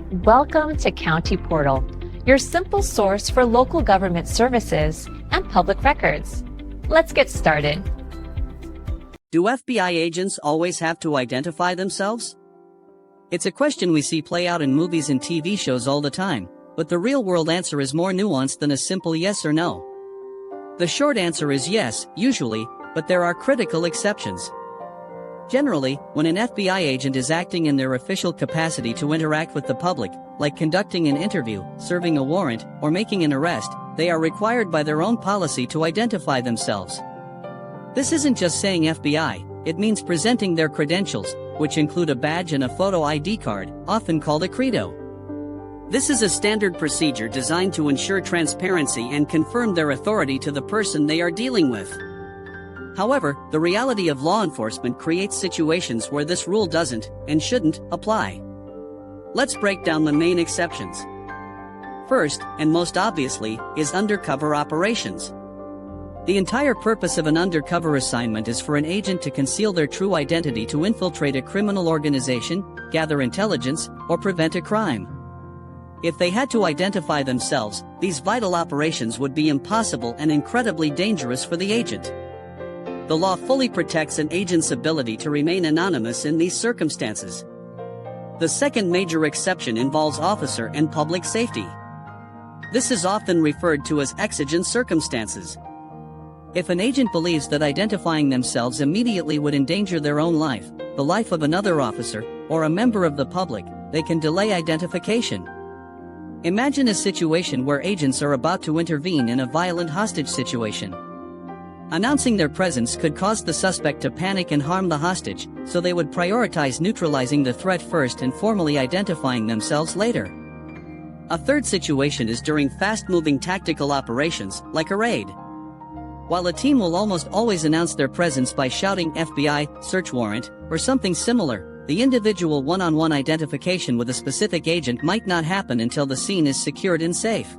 Welcome to County Portal, your simple source for local government services and public records. Let's get started. Do FBI agents always have to identify themselves? It's a question we see play out in movies and TV shows all the time, but the real-world answer is more nuanced than a simple yes or no. The short answer is yes, usually, but there are critical exceptions. Generally, when an FBI agent is acting in their official capacity to interact with the public, like conducting an interview, serving a warrant, or making an arrest, they are required by their own policy to identify themselves. This isn't just saying FBI, it means presenting their credentials, which include a badge and a photo ID card, often called a credo. This is a standard procedure designed to ensure transparency and confirm their authority to the person they are dealing with. However, the reality of law enforcement creates situations where this rule doesn't, and shouldn't, apply. Let's break down the main exceptions. First, and most obviously, is undercover operations. The entire purpose of an undercover assignment is for an agent to conceal their true identity to infiltrate a criminal organization, gather intelligence, or prevent a crime. If they had to identify themselves, these vital operations would be impossible and incredibly dangerous for the agent. The law fully protects an agent's ability to remain anonymous in these circumstances. The second major exception involves officer and public safety. This is often referred to as exigent circumstances. If an agent believes that identifying themselves immediately would endanger their own life, the life of another officer, or a member of the public, they can delay identification. Imagine a situation where agents are about to intervene in a violent hostage situation. Announcing their presence could cause the suspect to panic and harm the hostage, so they would prioritize neutralizing the threat first and formally identifying themselves later. A third situation is during fast-moving tactical operations, like a raid. While a team will almost always announce their presence by shouting FBI, search warrant, or something similar, the individual one-on-one identification with a specific agent might not happen until the scene is secured and safe.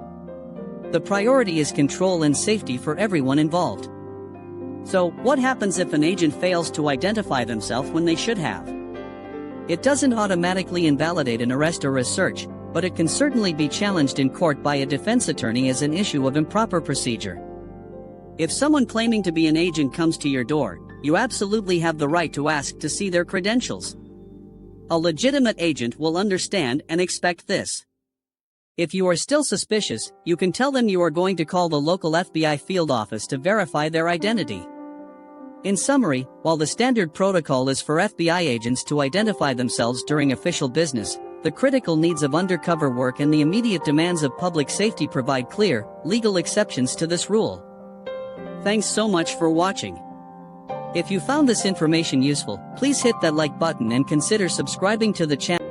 The priority is control and safety for everyone involved. So, what happens if an agent fails to identify themselves when they should have? It doesn't automatically invalidate an arrest or a search, but it can certainly be challenged in court by a defense attorney as an issue of improper procedure. If someone claiming to be an agent comes to your door, you absolutely have the right to ask to see their credentials. A legitimate agent will understand and expect this. If you are still suspicious, you can tell them you are going to call the local FBI field office to verify their identity. In summary, while the standard protocol is for FBI agents to identify themselves during official business, the critical needs of undercover work and the immediate demands of public safety provide clear, legal exceptions to this rule. Thanks so much for watching. If you found this information useful, please hit that like button and consider subscribing to the channel.